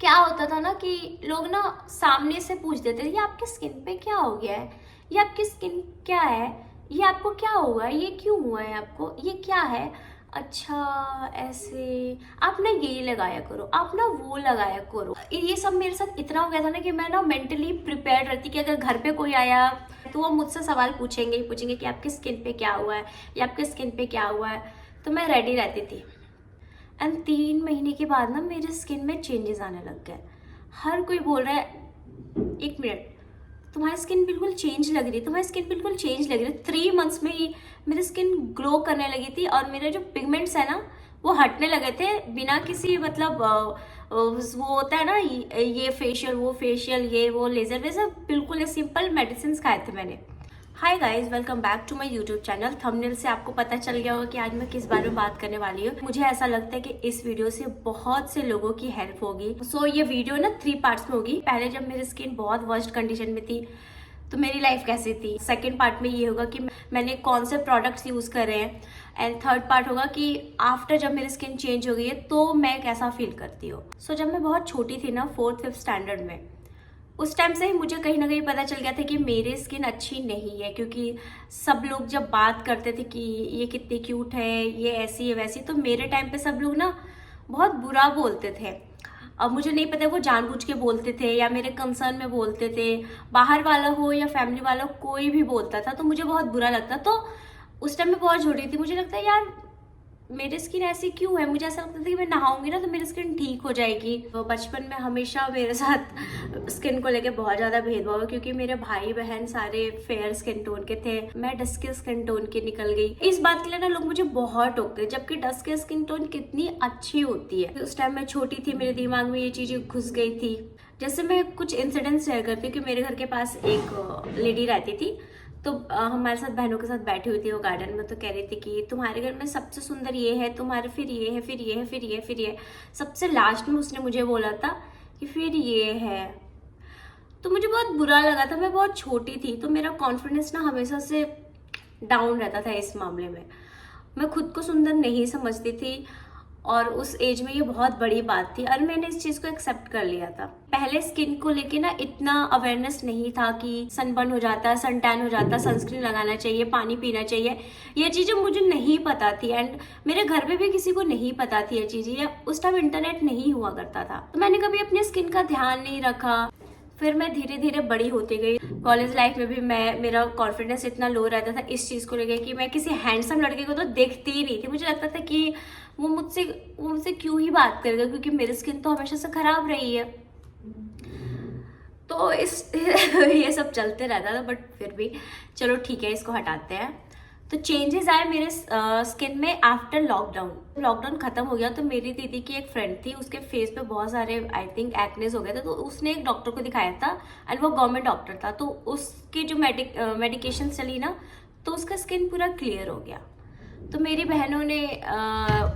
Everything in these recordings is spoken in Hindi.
क्या होता था ना कि लोग ना सामने से पूछ देते थे, ये आपकी स्किन पे क्या हो गया है, ये आपकी स्किन क्या है, ये आपको क्या हुआ है, ये क्यों हुआ है, आपको ये क्या है। अच्छा, ऐसे आप ना ये लगाया करो, आप ना वो लगाया करो। ये सब मेरे साथ इतना हो गया था ना कि मैं ना मेंटली प्रिपेयर रहती कि अगर घर पे कोई आया तो वो मुझसे सवाल पूछेंगे ही पूछेंगे कि आपकी स्किन पे क्या हुआ है या आपकी स्किन पे क्या हुआ है। तो मैं रेडी रहती थी। एंड 3 महीने के बाद ना मेरे स्किन में चेंजेस आने लग गए। हर कोई बोल रहा है, एक मिनट, तुम्हारी स्किन बिल्कुल चेंज लग रही है, तुम्हारी स्किन बिल्कुल चेंज लग रही है। 3 मंथ्स में ही मेरी स्किन ग्लो करने लगी थी और मेरे जो पिगमेंट्स है ना वो हटने लगे थे बिना किसी मतलब वो होता है ना ये फेशियल वो फेशियल ये वो लेजर वे सब बिल्कुल सिंपल मेडिसिन खाए थे मैंने। Hi guys, welcome back to my YouTube channel. Thumbnail से आपको पता चल गया होगा कि आज मैं किस बारे में बात करने वाली हूँ। मुझे ऐसा लगता है कि इस वीडियो से बहुत से लोगों की हेल्प होगी। सो ये वीडियो ना 3 पार्ट्स में होगी। पहले जब मेरी स्किन बहुत वर्स्ट कंडीशन में थी तो मेरी लाइफ कैसी थी। सेकेंड पार्ट में ये होगा कि मैंने कौन से प्रोडक्ट्स यूज करे हैं। एंड थर्ड पार्ट होगा कि आफ्टर जब मेरी स्किन चेंज हो गई है तो मैं कैसा फील करती हूँ। सो जब मैं बहुत छोटी थी ना 4th-5th स्टैंडर्ड में, उस टाइम से ही मुझे कहीं ना कहीं पता चल गया था कि मेरी स्किन अच्छी नहीं है। क्योंकि सब लोग जब बात करते थे कि ये कितनी क्यूट है, ये ऐसी है वैसी, तो मेरे टाइम पे सब लोग ना बहुत बुरा बोलते थे। अब मुझे नहीं पता वो जानबूझ के बोलते थे या मेरे कंसर्न में बोलते थे। बाहर वाला हो या फैमिली वाला कोई भी बोलता था तो मुझे बहुत बुरा लगता। तो उस टाइम में बहुत छोटी थी, मुझे लगता है यार मेरी स्किन ऐसी क्यों है। मुझे ऐसा लगता था कि मैं नहाऊंगी ना तो मेरी स्किन ठीक हो जाएगी। तो बचपन में हमेशा मेरे साथ स्किन को लेके बहुत ज़्यादा भेदभाव है क्योंकि मेरे भाई बहन सारे फेयर स्किन टोन के थे, मैं डस्की स्किन टोन की निकल गई। इस बात के लिए ना लोग मुझे बहुत टोकते, जबकि डस्की स्किन टोन कितनी अच्छी होती है। उस टाइम मैं छोटी थी, मेरे दिमाग में ये चीज़ें घुस गई थी। जैसे मैं कुछ इंसिडेंट शेयर करती हूँ कि मेरे घर के पास एक लेडी रहती थी। तो हमारे साथ बहनों के साथ बैठी हुई थी वो गार्डन में, तो कह रही थी कि तुम्हारे घर में सबसे सुंदर ये है, तुम्हारे फिर ये है, फिर ये है, फिर ये, फिर ये। सबसे लास्ट में उसने मुझे बोला था कि फिर ये है। तो मुझे बहुत बुरा लगा था, मैं बहुत छोटी थी तो मेरा कॉन्फिडेंस ना हमेशा से डाउन रहता था इस मामले में। मैं खुद को सुंदर नहीं समझती थी और उस एज में ये बहुत बड़ी बात थी और मैंने इस चीज को एक्सेप्ट कर लिया था। पहले स्किन को लेके ना इतना अवेयरनेस नहीं था कि सनबर्न हो जाता है, सन टैन हो जाता है, सनस्क्रीन लगाना चाहिए, पानी पीना चाहिए। ये चीजें मुझे नहीं पता थी एंड मेरे घर में भी किसी को नहीं पता थी ये चीजें। या उस टाइम इंटरनेट नहीं हुआ करता था तो मैंने कभी अपनी स्किन का ध्यान नहीं रखा। फिर मैं धीरे धीरे बड़ी होती गई। कॉलेज लाइफ में भी मेरा कॉन्फिडेंस इतना लो रहता था इस चीज़ को लेकर कि मैं किसी हैंडसम लड़के को तो देखती ही नहीं थी। मुझे लगता था कि वो मुझसे क्यों ही बात करेगा क्योंकि मेरी स्किन तो हमेशा से खराब रही है। तो इस ये सब चलते रहता था। बट फिर भी चलो ठीक है, इसको हटाते हैं। तो चेंजेस आए मेरे स्किन में आफ्टर लॉकडाउन। लॉकडाउन खत्म हो गया तो मेरी दीदी की एक फ्रेंड थी, उसके फेस पे बहुत सारे आई थिंक एक्नेस हो गए थे। तो उसने एक डॉक्टर को दिखाया था एंड वो गवर्नमेंट डॉक्टर था। तो उसकी जो मेडिकेशन चली ना तो उसका स्किन पूरा क्लियर हो गया। तो मेरी बहनों ने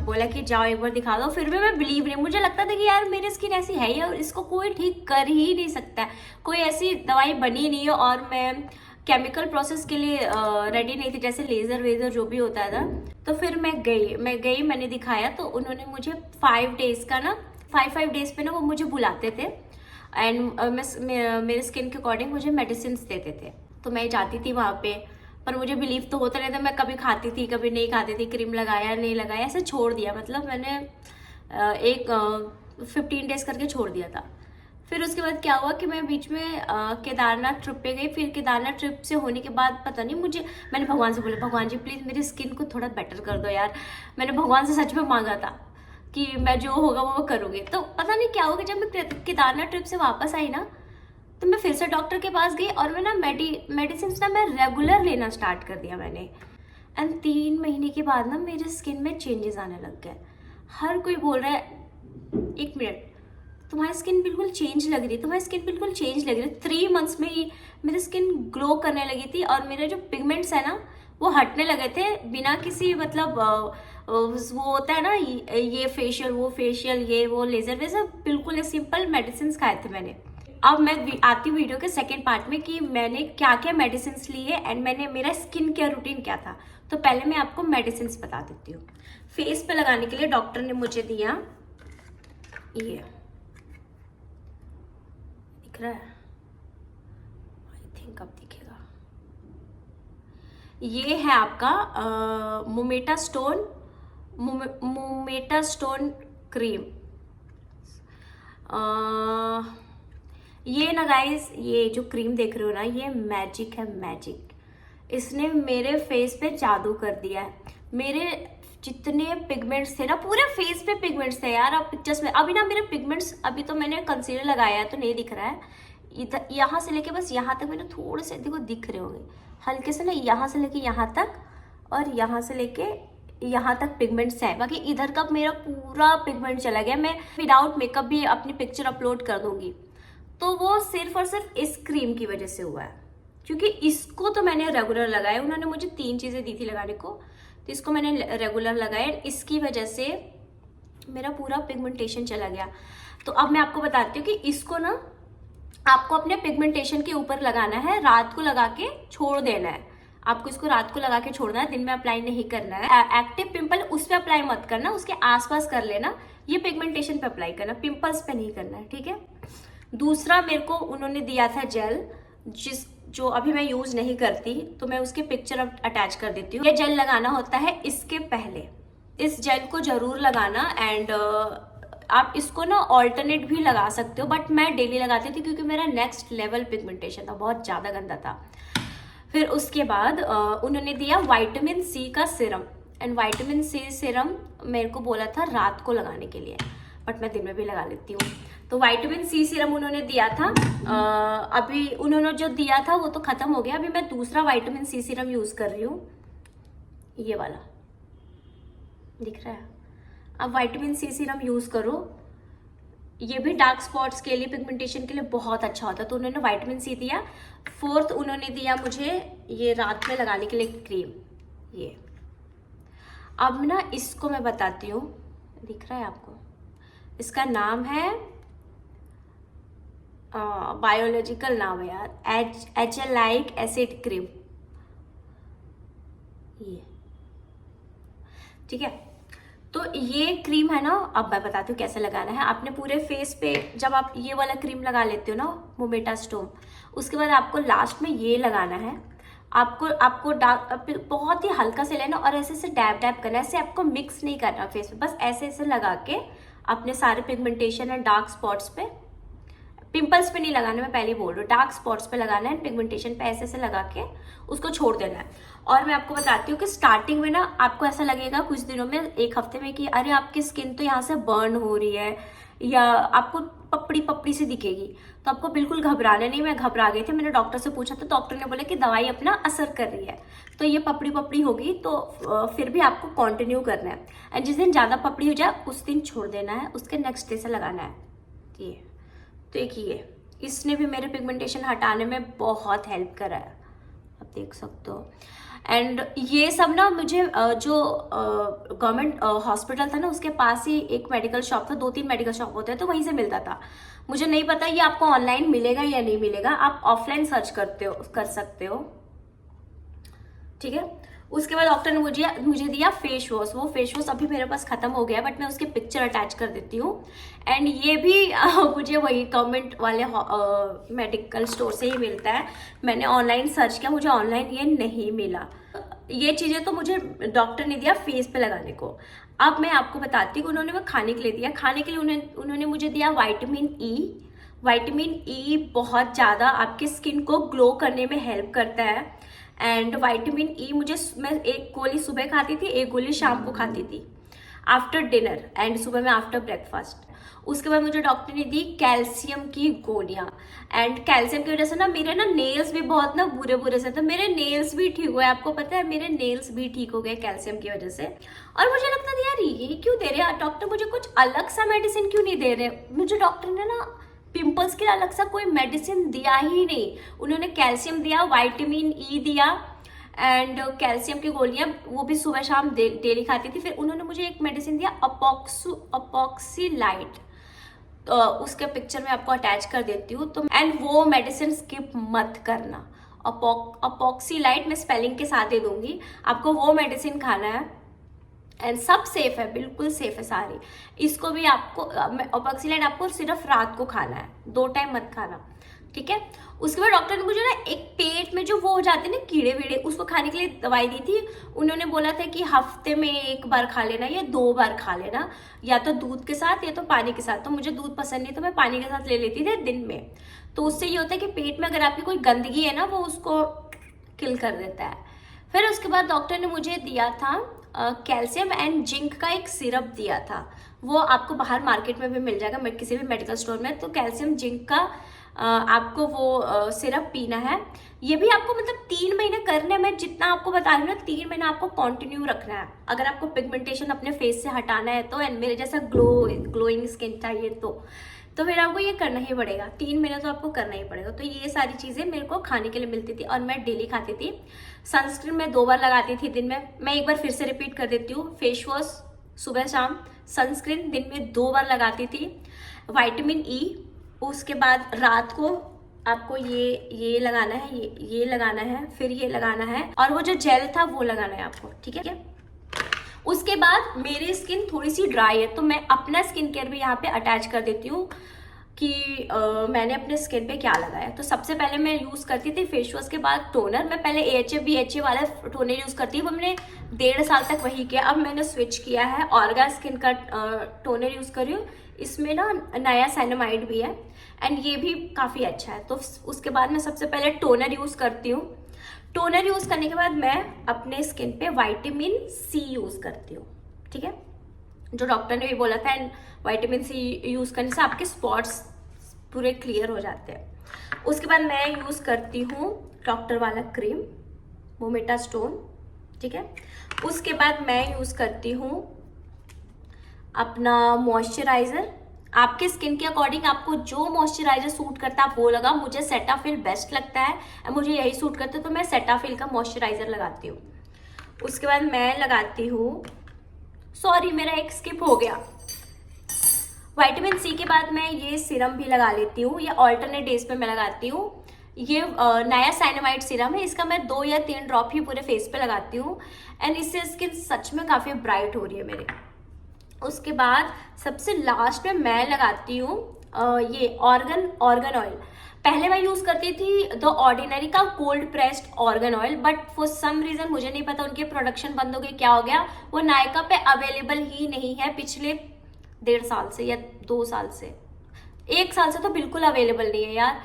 बोला कि जाओ एक बार दिखा दो। फिर भी मैं बिलीव नहीं, मुझे लगता था कि यार मेरी स्किन ऐसी है ही और इसको कोई ठीक कर ही नहीं सकता है, कोई ऐसी दवाई बनी नहीं है और मैं केमिकल प्रोसेस के लिए रेडी नहीं थी, जैसे लेजर वेजर जो भी होता था। तो फिर मैं गई मैंने दिखाया तो उन्होंने मुझे 5 डेज का ना 5 डेज पे ना वो मुझे बुलाते थे एंड मेरे स्किन के अकॉर्डिंग मुझे मेडिसिन देते थे। तो मैं जाती थी वहाँ पे, पर मुझे बिलीव तो होता नहीं था। मैं कभी खाती थी कभी नहीं खाती थी, क्रीम लगाया नहीं लगाया ऐसे छोड़ दिया। मतलब मैंने एक 15 डेज करके छोड़ दिया था। फिर उसके बाद क्या हुआ कि मैं बीच में केदारनाथ ट्रिप पे गई। फिर केदारनाथ ट्रिप से होने के बाद पता नहीं मैंने भगवान से बोला, भगवान जी प्लीज़ मेरी स्किन को थोड़ा बेटर कर दो यार। मैंने भगवान से सच में मांगा था कि मैं जो होगा वो करूँगी। तो पता नहीं क्या होगा, जब मैं केदारनाथ ट्रिप से वापस आई ना तो मैं फिर से डॉक्टर के पास गई और मैं ना मेडिसिन ना मैं रेगुलर लेना स्टार्ट कर दिया मैंने। एंड 3 महीने के बाद ना मेरे स्किन में चेंजेस आने लग गए। हर कोई बोल रहा है, एक मिनट, तुम्हारी स्किन बिल्कुल चेंज लग रही है, तुम्हारी स्किन बिल्कुल चेंज लग रही है। 3 मंथ्स में ही मेरी स्किन ग्लो करने लगी थी और मेरे जो पिगमेंट्स है ना वो हटने लगे थे बिना किसी मतलब वो होता है ना ये फेशियल वो फेशियल ये वो लेजर वे सब बिल्कुल सिंपल मेडिसिन खाए थे मैंने। अब मैं आती हूँ वीडियो के सेकेंड पार्ट में कि मैंने क्या क्या मेडिसिन ली है एंड मेरा स्किन केयर रूटीन क्या था। तो पहले मैं आपको मेडिसिन बता देती हूँ। फेस पे लगाने के लिए डॉक्टर ने मुझे दिया दिख रहा है? आई थिंक अब दिखेगा। ये है आपका मोमेटा स्टोन क्रीम। ये ना गाइस, ये जो क्रीम देख रहे हो ना, ये मैजिक है, मैजिक। इसने मेरे फेस पे जादू कर दिया है। मेरे जितने पिगमेंट्स थे ना, पूरे फेस पे पिगमेंट्स थे यार। अब पिक्चर्स में अभी ना मेरे पिगमेंट्स, अभी तो मैंने कंसीलर लगाया है तो नहीं दिख रहा है। इधर यहाँ से लेके बस यहाँ तक मेरे थोड़े से देखो दिख रहे होंगे हल्के से ना, यहाँ से लेके यहाँ तक और यहाँ से लेके यहाँ तक पिगमेंट्स है। बाकी इधर का मेरा पूरा पिगमेंट चला गया। मैं विदाउट मेकअप भी अपनी पिक्चर अपलोड कर दूंगी। तो वो सिर्फ और सिर्फ इस क्रीम की वजह से हुआ है, क्योंकि इसको तो मैंने रेगुलर लगाया। उन्होंने मुझे 3 चीजें दी थी लगाने को, तो इसको मैंने रेगुलर लगाया। इसकी वजह से मेरा पूरा पिगमेंटेशन चला गया। तो अब मैं आपको बताती हूँ कि इसको ना आपको अपने पिगमेंटेशन के ऊपर लगाना है, रात को लगा के छोड़ देना है। आपको इसको रात को लगा के छोड़ना है, दिन में अप्लाई नहीं करना है। एक्टिव पिंपल उस पर अप्लाई मत करना, उसके आसपास कर लेना। ये पिगमेंटेशन पे अप्लाई करना, पिंपल्स पे नहीं करना है, ठीक है। दूसरा मेरे को उन्होंने दिया था जेल, जो अभी मैं यूज नहीं करती, तो मैं उसके पिक्चर अटैच कर देती हूँ। ये जेल लगाना होता है इसके पहले, इस जेल को जरूर लगाना। एंड आप इसको ना ऑल्टरनेट भी लगा सकते हो, बट मैं डेली लगाती थी क्योंकि मेरा नेक्स्ट लेवल पिगमेंटेशन था, बहुत ज्यादा गंदा था। फिर उसके बाद उन्होंने दिया विटामिन सी का serum. And vitamin C serum मेरे को बोला था रात को लगाने के लिए, बट मैं दिन में भी लगा लेती हूँ। तो विटामिन सी सीरम उन्होंने दिया था। अभी उन्होंने जो दिया था वो तो खत्म हो गया। अभी मैं दूसरा विटामिन सी सीरम यूज कर रही हूँ, ये वाला दिख रहा है। अब विटामिन सी सीरम यूज करो, ये भी डार्क स्पॉट्स के लिए, पिगमेंटेशन के लिए बहुत अच्छा होता है। तो उन्होंने विटामिन सी दिया। 4th उन्होंने दिया मुझे ये रात में लगाने के लिए क्रीम, ये। अब ना इसको मैं बताती हूँ, दिख रहा है आपको? इसका नाम है, बायोलॉजिकल नाम है यार, एचेलाइक एसिड क्रीम, ये, ठीक है। तो ये क्रीम है ना, अब मैं बताती हूँ कैसे लगाना है। आपने पूरे फेस पे जब आप ये वाला क्रीम लगा लेते हो ना, मोमेटा स्टोन, उसके बाद आपको लास्ट में ये लगाना है। आपको बहुत ही हल्का से लेना और ऐसे से डैब डैब करना है। ऐसे आपको मिक्स नहीं करना फेस पे, बस ऐसे ऐसे लगा के अपने सारे पिगमेंटेशन एंड डार्क स्पॉट्स पे, पिंपल्स पे नहीं लगाना, मैं पहले ही बोल रही हूँ, डार्क स्पॉट्स पे लगाना है। पिगमेंटेशन पे ऐसे ऐसे लगा के उसको छोड़ देना है। और मैं आपको बताती हूँ कि स्टार्टिंग में ना आपको ऐसा लगेगा कुछ दिनों में, 1 हफ्ते में, कि अरे आपकी स्किन तो यहाँ से बर्न हो रही है या आपको पपड़ी पपड़ी से दिखेगी। तो आपको बिल्कुल घबराना नहीं। मैं घबरा गई थी, मैंने डॉक्टर से पूछा तो डॉक्टर ने बोला कि दवाई अपना असर कर रही है, तो ये पपड़ी पपड़ी होगी तो फिर भी आपको कंटिन्यू करना है। एंड जिस दिन ज़्यादा पपड़ी हो जाए उस दिन छोड़ देना है, उसके नेक्स्ट डे से लगाना है। ये तो एक ये, इसने भी मेरे पिगमेंटेशन हटाने में बहुत हेल्प करा है, आप देख सकते हो। एंड ये सब ना मुझे जो गवर्नमेंट हॉस्पिटल था ना, उसके पास ही एक मेडिकल शॉप था, 2-3 मेडिकल शॉप होते हैं, तो वहीं से मिलता था। मुझे नहीं पता ये आपको ऑनलाइन मिलेगा या नहीं मिलेगा, आप ऑफलाइन सर्च कर सकते हो, ठीक है। उसके बाद डॉक्टर ने मुझे दिया फेस वॉश। वो फेस वॉश अभी मेरे पास खत्म हो गया, बट मैं उसके पिक्चर अटैच कर देती हूँ। एंड ये भी मुझे वही गवर्नमेंट वाले मेडिकल स्टोर से ही मिलता है। मैंने ऑनलाइन सर्च किया, मुझे ऑनलाइन ये नहीं मिला। ये चीज़ें तो मुझे डॉक्टर ने दिया फेस पे लगाने को। अब मैं आपको बताती हूँ उन्होंने वो खाने के लिए दिया। खाने के लिए उन्होंने मुझे दिया विटामिन ई। विटामिन ई बहुत ज़्यादा आपकी स्किन को ग्लो करने में हेल्प करता है। एंड विटामिन ई मैं 1 गोली सुबह खाती थी, 1 गोली शाम को खाती थी आफ्टर डिनर, एंड सुबह में आफ्टर ब्रेकफास्ट। उसके बाद मुझे डॉक्टर ने दी कैल्शियम की गोलियां। एंड कैल्शियम की वजह से ना मेरे ना नेल्स भी बहुत ना बुरे बुरे से, तो मेरे नेल्स भी ठीक हुए। आपको पता है मेरे नेल्स भी ठीक हो गए कैल्शियम की वजह से। और मुझे लगता था यार ये क्यों दे रहे हैं डॉक्टर, मुझे कुछ अलग सा मेडिसिन क्यों नहीं दे रहे। मुझे डॉक्टर ने ना पिंपल्स के लिए अलग सा कोई मेडिसिन दिया ही नहीं। उन्होंने कैल्शियम दिया, विटामिन ई दिया एंड कैल्शियम की गोलियां, वो भी सुबह शाम डेली खाती थी। फिर उन्होंने मुझे एक मेडिसिन दिया अपॉक्सीलाइट, तो उसके पिक्चर में आपको अटैच कर देती हूँ। तो एंड वो मेडिसिन स्किप मत करना। अपॉक्सीलाइट मैं स्पेलिंग के साथ दे दूंगी, आपको वो मेडिसिन खाना है। एंड सब सेफ है, बिल्कुल सेफ है सारी। इसको भी आपको अपॉक्सीलाइट आपको सिर्फ रात को खाना है, 2 टाइम मत खाना। ठीक है। उसके बाद डॉक्टर ने मुझे ना एक पेट में जो वो हो जाते हैं ना कीड़े वीड़े, उसको खाने के लिए दवाई दी थी। उन्होंने बोला था कि हफ्ते में 1 बार खा लेना या 2 बार खा लेना, या तो दूध के साथ या तो पानी के साथ। तो मुझे दूध पसंद नहीं तो मैं पानी के साथ ले लेती थी दिन में। तो उससे ये होता है कि पेट में अगर आपकी कोई गंदगी है ना वो उसको किल कर देता है। फिर उसके बाद डॉक्टर ने मुझे दिया था कैल्शियम एंड जिंक का एक सिरप दिया था। वो आपको बाहर मार्केट में भी मिल जाएगा, किसी भी मेडिकल स्टोर में। तो कैल्शियम जिंक का आपको वो सिरप पीना है। ये भी आपको मतलब 3 महीने करने में, जितना आपको बता रही हूँ ना, 3 महीने आपको कंटिन्यू रखना है। अगर आपको पिगमेंटेशन अपने फेस से हटाना है तो, एंड मेरे जैसा ग्लोइंग स्किन चाहिए तो फिर आपको ये करना ही पड़ेगा। 3 महीने तो आपको करना ही पड़ेगा। तो ये सारी चीजें मेरे को खाने के लिए मिलती थी और मैं डेली खाती थी। सनस्क्रीन मैं 2 बार लगाती थी दिन में। मैं एक बार फिर से रिपीट कर देती हूँ, फेस वॉश सुबह शाम, सनस्क्रीन दिन में 2 बार लगाती थी। विटामिन ई, उसके बाद रात को आपको ये लगाना है, ये लगाना है, फिर ये लगाना है, और वो जो जेल था वो लगाना है आपको, ठीक है। उसके बाद मेरी स्किन थोड़ी सी ड्राई है तो मैं अपना स्किन केयर भी यहाँ पे अटैच कर देती हूँ कि मैंने अपने स्किन पे क्या लगाया। तो सबसे पहले मैं यूज़ करती थी फेस वॉश के बाद टोनर। मैं पहले AHA BHA वाला टोनर यूज़ करती थी, वो मैंने 1.5 साल तक वही किया। अब मैंने स्विच किया है, ऑर्गा स्किन का टोनर यूज़ कर रही हूँ। इसमें ना नया साइनामाइड भी है एंड ये भी काफ़ी अच्छा है। तो उसके बाद मैं सबसे पहले टोनर यूज़ करती हूँ। टोनर यूज़ करने के बाद मैं अपने स्किन पे विटामिन C यूज़ करती हूँ, ठीक है, जो डॉक्टर ने भी बोला था। एंड विटामिन C यूज़ करने से आपके स्पॉट्स पूरे क्लियर हो जाते हैं। उसके बाद मैं यूज़ करती हूँ डॉक्टर वाला क्रीम, मोमेटा स्टोन, ठीक है। उसके बाद मैं यूज़ करती हूँ अपना मॉइस्चराइज़र। आपके स्किन के अकॉर्डिंग आपको जो मॉइस्चराइजर सूट करता है आप वो लगा। मुझे सेटाफिल बेस्ट लगता है, मुझे यही सूट करता है तो मैं सेटाफिल का मॉइस्चराइजर लगाती हूँ। उसके बाद मैं लगाती हूँ, सॉरी मेरा एक स्किप हो गया, विटामिन C के बाद मैं ये सीरम भी लगा लेती हूँ। ये ऑल्टरनेट डेज पे मैं लगाती हूँ। ये नया साइनामाइड सीरम है, इसका मैं 2 या 3 ड्रॉप ही पूरे फेस पे लगाती हूँ एंड इससे स्किन सच में काफ़ी ब्राइट हो रही है मेरी। उसके बाद सबसे लास्ट में मैं लगाती हूँ ये ऑर्गन ऑयल। पहले मैं यूज़ करती थी द ऑर्डिनरी का cold pressed argan oil, but for some reason मुझे नहीं पता उनके प्रोडक्शन बंद हो गए, क्या हो गया, वो नायका पे अवेलेबल ही नहीं है पिछले 1.5 साल से या 2 साल से, 1 साल से तो बिल्कुल अवेलेबल नहीं है यार।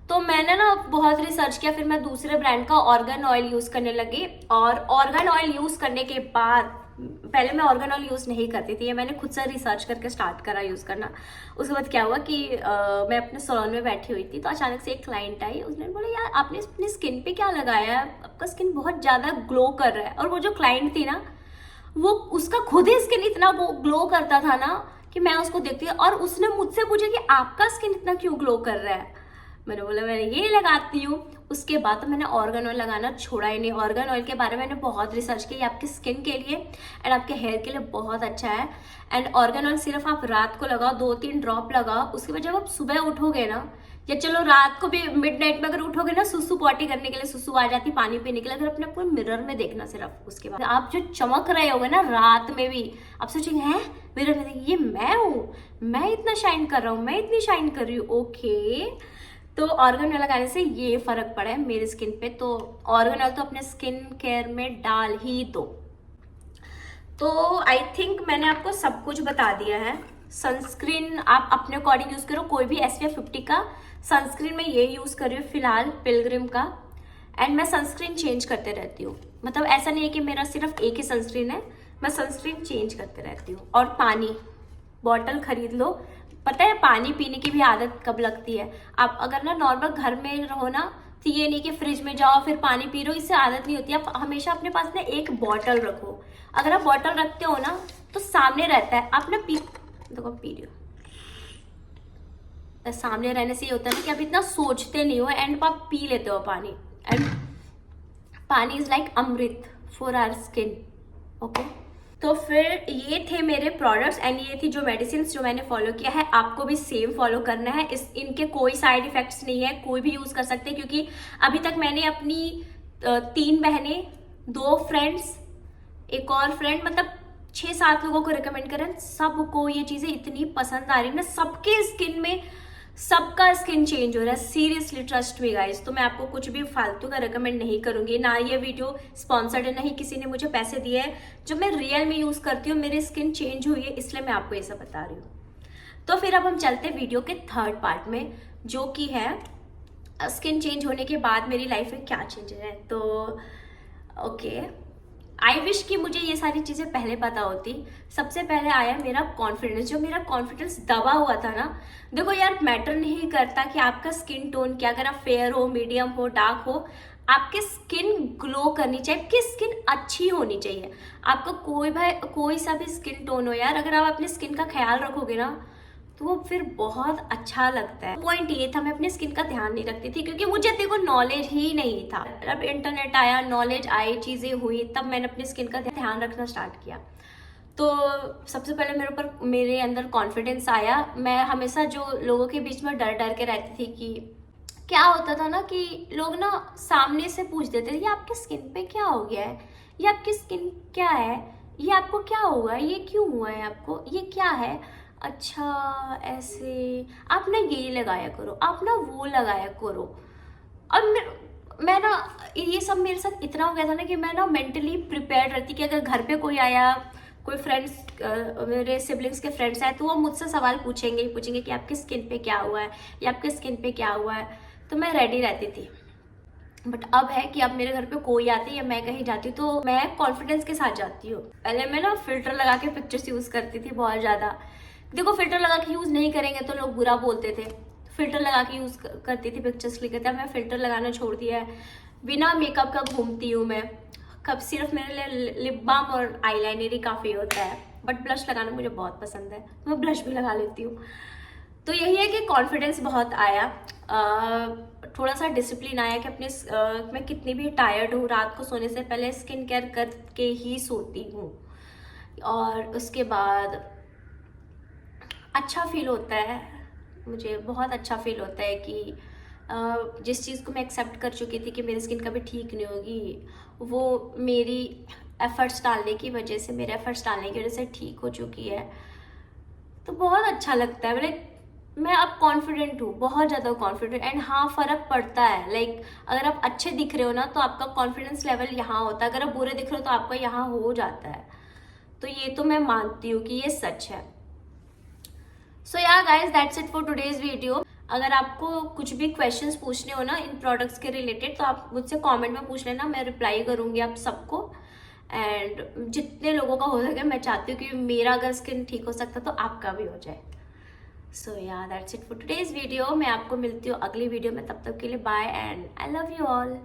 तो मैंने ना बहुत रिसर्च किया, फिर मैं दूसरे ब्रांड का ऑर्गन ऑयल यूज़ करने लगी। और ऑर्गन ऑयल यूज़ करने के बाद, पहले मैं ऑर्गन ऑयल यूज़ नहीं करती थी, ये मैंने खुद से रिसर्च करके स्टार्ट करा यूज़ करना। उसके बाद क्या हुआ कि मैं अपने सैलून में बैठी हुई थी तो अचानक से एक क्लाइंट आई, उसने बोला यार आपने अपनी स्किन पे क्या लगाया है, आपका स्किन बहुत ज़्यादा ग्लो कर रहा है। और वो जो क्लाइंट थी ना, वो उसका खुद ही स्किन इतना ग्लो करता था ना कि मैं उसको देखती और उसने मुझसे पूछा कि आपका स्किन इतना क्यों ग्लो कर रहा है। मैंने बोला मैं ये लगाती हूँ। उसके बाद तो मैंने ऑर्गन ऑयल लगाना छोड़ा ही नहीं। ऑर्गन ऑयल के बारे में मैंने बहुत रिसर्च की, आपकी स्किन के लिए एंड आपके हेयर के लिए बहुत अच्छा है। एंड ऑर्गन ऑयल सिर्फ आप रात को लगाओ, 2-3 ड्रॉप लगाओ। उसके बाद जब आप सुबह उठोगे ना, या चलो रात को भी मिडनाइट में अगर उठोगे ना, सुसु पॉटी करने के लिए, सुसु आ जाती पानी पीने के लिए, अगर अपने पूरे मिरर में देखना सिर्फ, उसके बाद आप जो चमक रहे होगे ना रात में भी, आप सोचेंगे हैं मिरर में ये मैं हूँ, मैं इतना शाइन कर रहा हूँ, मैं इतनी शाइन कर रही हूँ। ओके, तो ऑर्गन ऑयल लगाने से ये फर्क पड़ा है मेरी स्किन पे। तो ऑर्गन ऑयल तो अपने स्किन केयर में डाल ही दो। तो आई थिंक मैंने आपको सब कुछ बता दिया है। सनस्क्रीन आप अपने अकॉर्डिंग यूज करो, कोई भी SPF 50 का सनस्क्रीन में ये यूज कर रही हूँ फिलहाल, पिलग्रिम का। एंड मैं सनस्क्रीन चेंज करते रहती हूँ, मतलब ऐसा नहीं है कि मेरा सिर्फ एक ही सनस्क्रीन है, मैं सनस्क्रीन चेंज करते रहती हूँ। और पानी बॉटल खरीद लो। पता है पानी पीने की भी आदत कब लगती है, आप अगर ना नॉर्मल घर में रहो ना, तो ये नहीं कि फ्रिज में जाओ फिर पानी पी लो, इससे आदत नहीं होती। आप हमेशा अपने पास ना एक बॉटल रखो। अगर आप बॉटल रखते हो ना तो सामने रहता है, आप ना देखो पी रही हो, सामने रहने से ये होता है ना कि आप इतना सोचते नहीं हो एंड आप पी लेते हो पानी। And pani is like amrit for our skin. Okay, तो फिर ये थे मेरे प्रोडक्ट्स एंड ये थी जो मेडिसिन जो मैंने फॉलो किया है। आपको भी सेम फॉलो करना है। इनके कोई साइड इफेक्ट्स नहीं है, कोई भी यूज कर सकते हैं, क्योंकि अभी तक मैंने अपनी 3 बहनें, 2 फ्रेंड्स, एक और फ्रेंड, मतलब 6-7 लोगों को रिकमेंड करें। सबको ये चीजें इतनी पसंद आ रही है ना, सबके स्किन में सबका स्किन चेंज हो रहा है, सीरियसली ट्रस्ट मी गाइस। तो मैं आपको कुछ भी फालतू का रिकमेंड नहीं करूंगी, ना ये वीडियो स्पॉन्सर्ड है, ना ही किसी ने मुझे पैसे दिए हैं। जो मैं रियल में यूज करती हूँ, मेरी स्किन चेंज हुई है, इसलिए मैं आपको ये सब बता रही हूँ। तो फिर अब हम चलते हैं वीडियो के थर्ड पार्ट में, जो कि है स्किन चेंज होने के बाद मेरी लाइफ में क्या चेंजेस है। तो ओके, आई विश कि मुझे ये सारी चीज़ें पहले पता होती। सबसे पहले आया मेरा कॉन्फिडेंस। जो मेरा कॉन्फिडेंस दबा हुआ था ना, देखो यार, मैटर नहीं करता कि आपका स्किन टोन क्या, अगर आप फेयर हो, मीडियम हो, डार्क हो, आपकी स्किन ग्लो करनी चाहिए, आपकी स्किन अच्छी होनी चाहिए। आपका कोई सा भी स्किन टोन हो यार, अगर आप अपनी स्किन का ख्याल रखोगे ना, तो वो फिर बहुत अच्छा लगता है। पॉइंट ये था, मैं अपनी स्किन का ध्यान नहीं रखती थी, क्योंकि मुझे देखो नॉलेज ही नहीं था। अब इंटरनेट आया, नॉलेज आई, चीज़ें हुई, तब मैंने अपनी स्किन का ध्यान रखना स्टार्ट किया। तो सबसे पहले मेरे अंदर कॉन्फिडेंस आया। मैं हमेशा जो लोगों के बीच में डर डर के रहती थी कि क्या होता था ना, कि लोग ना सामने से पूछ देते थे, ये आपकी स्किन पे क्या हो गया है, ये आपकी स्किन क्या है, ये आपको क्या हुआ है, ये क्यों हुआ है आपको, ये क्या है, अच्छा ऐसे आप ना ये लगाया करो, आप ना वो लगाया करो। और मैं ना, ये सब मेरे साथ इतना हो गया था ना कि मैं ना मेंटली प्रिपेयर्ड रहती कि अगर घर पे कोई आया, कोई फ्रेंड्स, मेरे सिबलिंग्स के फ्रेंड्स आए, तो वो मुझसे सवाल पूछेंगे कि आपकी स्किन पे क्या हुआ है, या आपके स्किन पे क्या हुआ है। तो मैं रेडी रहती थी। बट अब है कि अब मेरे घर पे कोई आती है या मैं कहीं जाती हूँ, तो मैं कॉन्फिडेंस के साथ जाती हूँ। पहले मैं ना फिल्टर लगा के पिक्चर्स यूज करती थी बहुत ज्यादा। देखो, फिल्टर लगा के यूज नहीं करेंगे तो लोग बुरा बोलते थे। फिल्टर लगा के यूज करती थी, पिक्चर्स क्लिक करती। मैं फिल्टर लगाना छोड़ दिया है, बिना मेकअप का घूमती हूँ मैं। कब सिर्फ मेरे लिए लिप बाम और आईलाइनर ही काफी होता है, बट ब्लश लगाना मुझे बहुत पसंद है, मैं ब्लश भी लगा लेती हूँ। तो यही है कि कॉन्फिडेंस बहुत आया, थोड़ा सा डिसिप्लिन आया कि अपने मैं कितनी भी टायर्ड हूँ, रात को सोने से पहले स्किन केयर करके ही सोती हूँ। और उसके बाद अच्छा फील होता है, मुझे बहुत अच्छा फील होता है कि जिस चीज़ को मैं एक्सेप्ट कर चुकी थी कि मेरी स्किन कभी ठीक नहीं होगी, वो मेरी एफर्ट्स डालने की वजह से, मेरे एफर्ट्स डालने की वजह से ठीक हो चुकी है। तो बहुत अच्छा लगता है। मैं अब कॉन्फिडेंट हूँ, बहुत ज़्यादा कॉन्फिडेंट। एंड हाँ, फ़र्क पड़ता है। अगर आप अच्छे दिख रहे हो ना, तो आपका कॉन्फिडेंस लेवल यहाँ होता है, अगर आप बुरे दिख रहे हो तो आपका यहाँ हो जाता है। तो ये तो मैं मानती हूँ कि ये सच है। सो yeah guys, that's it for today's video. अगर आपको कुछ भी क्वेश्चंस पूछने हो ना इन प्रोडक्ट्स के रिलेटेड, तो आप मुझसे कमेंट में पूछ लेना, मैं रिप्लाई करूंगी आप सबको। एंड जितने लोगों का हो सके, मैं चाहती हूँ कि मेरा अगर स्किन ठीक हो सकता तो आपका भी हो जाए। सो या that's it for today's video. मैं आपको मिलती हूँ अगली वीडियो में, तब तक के लिए bye and I love you all.